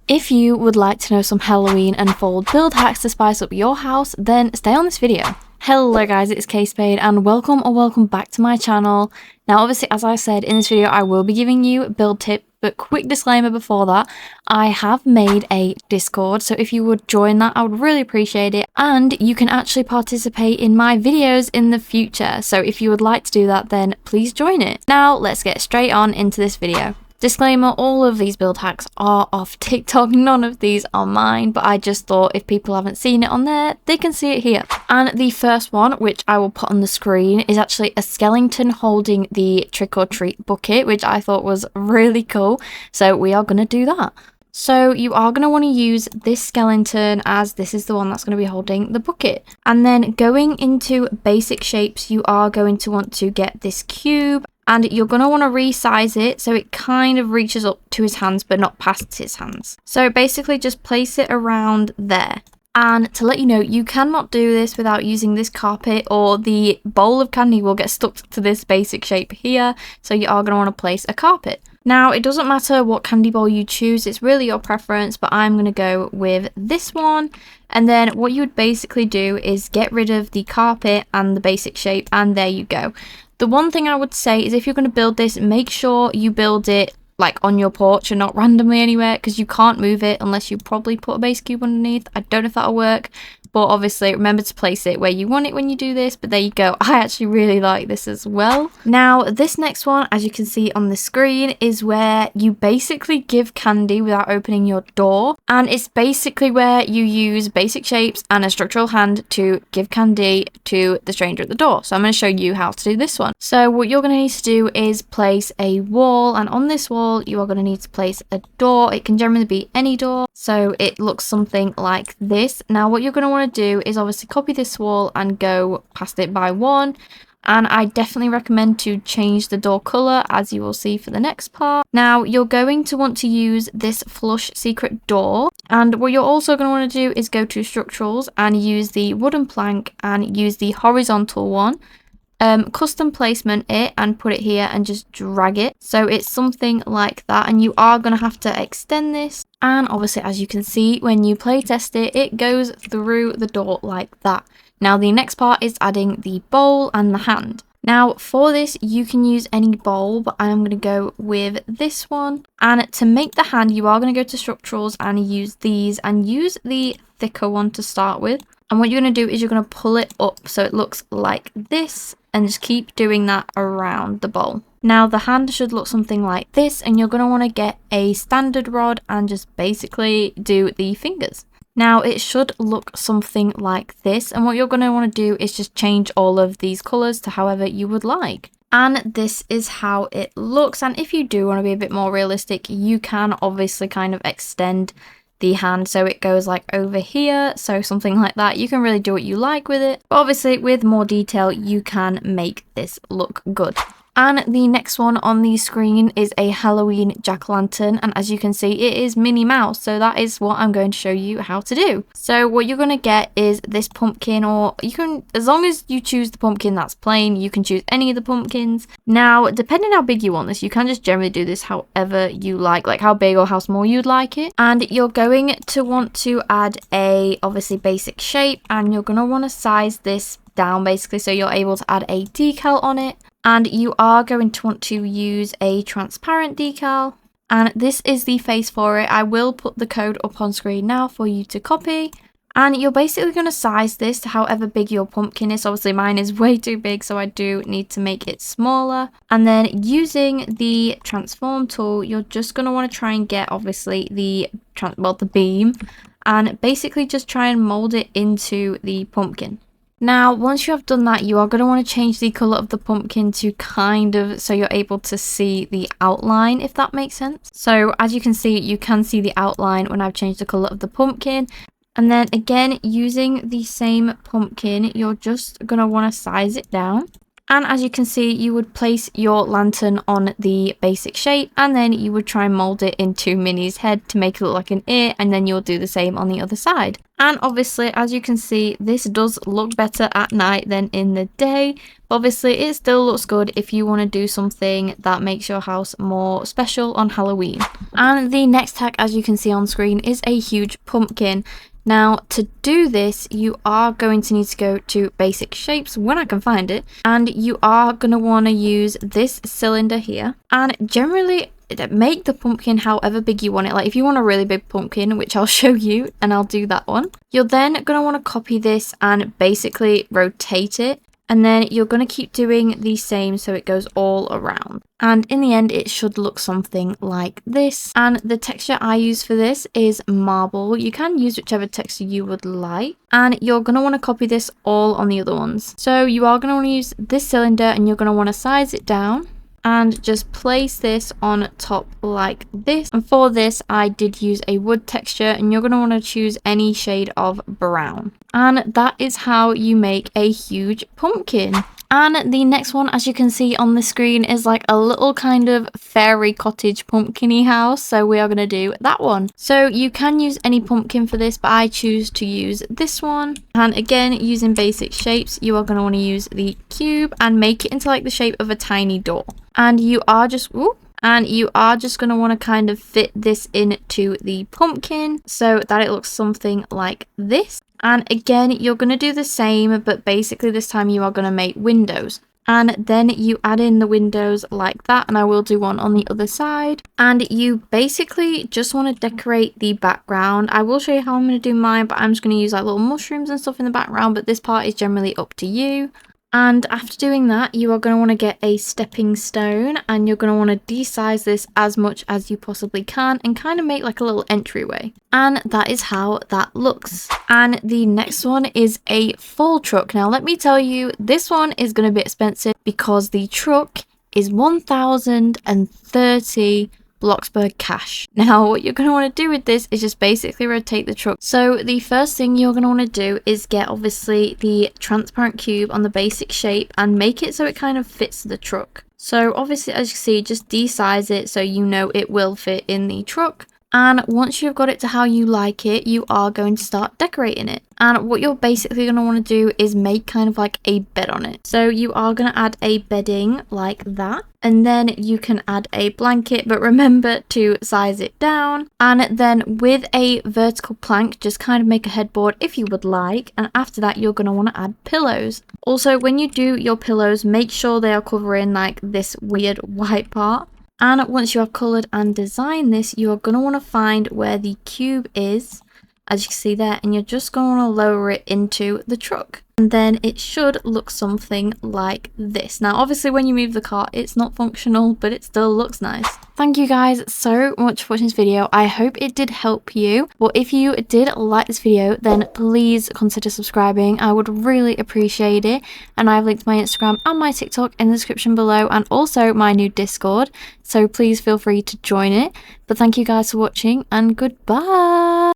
If you would like to know some Halloween and fall build hacks to spice up your house, then stay on this video. Hello guys, it's K-Spade and welcome back to my channel. Now obviously, as I said in this video, I will be giving you build tips, but quick disclaimer before that, I have made a Discord, so if you would join that, I would really appreciate it, and you can actually participate in my videos in the future, so if you would like to do that, then please join it. Now let's get straight on into this video. Disclaimer, all of these build hacks are off TikTok, none of these are mine, but I just thought if people haven't seen it on there, they can see it here. And the first one, which I will put on the screen, is actually a skeleton holding the trick or treat bucket, which I thought was really cool, so we are going to do that. So you are going to want to use this skeleton, as this is the one that's going to be holding the bucket. And then going into basic shapes, you are going to want to get this cube, and you're going to want to resize it so it kind of reaches up to his hands but not past his hands. So basically just place it around there. And to let you know, you cannot do this without using this carpet, or the bowl of candy will get stuck to this basic shape here. So you are going to want to place a carpet. Now, it doesn't matter what candy bowl you choose, it's really your preference, but I'm going to go with this one. And then what you would basically do is get rid of the carpet and the basic shape, and there you go. The one thing I would say is if you're going to build this, make sure you build it like on your porch and not randomly anywhere, because you can't move it unless you probably put a base cube underneath. I don't know if that'll work, but obviously remember to place it where you want it when you do this. But there you go, I actually really like this as well. Now this next one, as you can see on the screen, is where you basically give candy without opening your door, and it's basically where you use basic shapes and a structural hand to give candy to the stranger at the door. So I'm going to show you how to do this one. So what you're going to need to do is place a wall, and on this wall you are going to need to place a door. It can generally be any door, so it looks something like this. Now what you're going to want to do is obviously copy this wall and go past it by one, and I definitely recommend to change the door color, as you will see for the next part. Now you're going to want to use this flush secret door, and what you're also going to want to do is go to structurals and use the wooden plank and use the horizontal one. Custom placement it and put it here and just drag it so it's something like that, and you are going to have to extend this, and obviously as you can see when you play test it, it goes through the door like that. Now the next part is adding the bowl and the hand. Now for this you can use any bowl, but I'm going to go with this one, and to make the hand you are going to go to structurals and use these, and use the thicker one to start with. And what you're going to do is you're going to pull it up so it looks like this, and just keep doing that around the bowl. Now the hand should look something like this, and you're going to want to get a standard rod and just basically do the fingers. Now it should look something like this, and what you're going to want to do is just change all of these colours to however you would like. And this is how it looks, and if you do want to be a bit more realistic, you can obviously kind of extend the hand so it goes like over here, so something like that. You can really do what you like with it, but obviously with more detail you can make this look good. And the next one on the screen is a Halloween jack-o'-lantern, and as you can see it is Minnie Mouse, so that is what I'm going to show you how to do. So what you're going to get is this pumpkin, or you can, as long as you choose the pumpkin that's plain, you can choose any of the pumpkins. Now depending how big you want this, you can just generally do this however you like how big or how small you'd like it. And you're going to want to add a obviously basic shape, and you're going to want to size this down basically so you're able to add a decal on it. And you are going to want to use a transparent decal, and this is the face for it. I will put the code up on screen now for you to copy, and you're basically going to size this to however big your pumpkin is. Obviously mine is way too big, so I do need to make it smaller. And then using the transform tool, you're just going to want to try and get obviously the beam, and basically just try and mold it into the pumpkin. Now once you have done that, you are going to want to change the colour of the pumpkin to kind of so you're able to see the outline, if that makes sense. So as you can see the outline when I've changed the colour of the pumpkin. And then again, using the same pumpkin, you're just going to want to size it down. And as you can see, you would place your lantern on the basic shape, and then you would try and mold it into Minnie's head to make it look like an ear, and then you'll do the same on the other side. And obviously, as you can see, this does look better at night than in the day. Obviously, it still looks good if you want to do something that makes your house more special on Halloween. And the next tag, as you can see on screen, is a huge pumpkin. Now, to do this, you are going to need to go to basic shapes when I can find it. And you are going to want to use this cylinder here. And generally, make the pumpkin however big you want it. Like if you want a really big pumpkin, which I'll show you, and I'll do that one, you're then going to want to copy this and basically rotate it. And then you're going to keep doing the same so it goes all around. And in the end, it should look something like this. And the texture I use for this is marble. You can use whichever texture you would like. And you're going to want to copy this all on the other ones. So you are going to want to use this cylinder and you're going to want to size it down. And just place this on top like this. And for this, I did use a wood texture, and you're going to want to choose any shade of brown. And that is how you make a huge pumpkin. And the next one, as you can see on the screen, is like a little kind of fairy cottage pumpkin-y house. So we are going to do that one. So you can use any pumpkin for this, but I choose to use this one. And again, using basic shapes, you are going to want to use the cube and make it into like the shape of a tiny door. And you are just going to want to kind of fit this into the pumpkin so that it looks something like this. And again, you're going to do the same, but basically this time you are going to make windows. And then you add in the windows like that, and I will do one on the other side. And you basically just want to decorate the background. I will show you how I'm going to do mine, but I'm just going to use like little mushrooms and stuff in the background, but this part is generally up to you. And after doing that, you are going to want to get a stepping stone, and you're going to want to de-size this as much as you possibly can and kind of make like a little entryway. And that is how that looks. And the next one is a full truck. Now, let me tell you, this one is going to be expensive because the truck is 1,030 Bloxburg cash. Now, what you're going to want to do with this is just basically rotate the truck. So the first thing you're going to want to do is get obviously the transparent cube on the basic shape and make it so it kind of fits the truck. So obviously, as you can see, just de-size it so you know it will fit in the truck. And once you've got it to how you like it, you are going to start decorating it. And what you're basically going to want to do is make kind of like a bed on it. So you are going to add a bedding like that. And then you can add a blanket, but remember to size it down. And then with a vertical plank, just kind of make a headboard if you would like. And after that, you're going to want to add pillows. Also, when you do your pillows, make sure they are covering like this weird white part. And once you have coloured and designed this, you're going to want to find where the cube is, as you can see there, and you're just going to want to lower it into the truck. And then it should look something like this. Now, obviously, when you move the cart, it's not functional, but it still looks nice. Thank you guys so much for watching this video. I hope it did help you. Well, if you did like this video, then please consider subscribing. I would really appreciate it. And I've linked my Instagram and my TikTok in the description below, and also my new Discord. So please feel free to join it. But thank you guys for watching, and goodbye.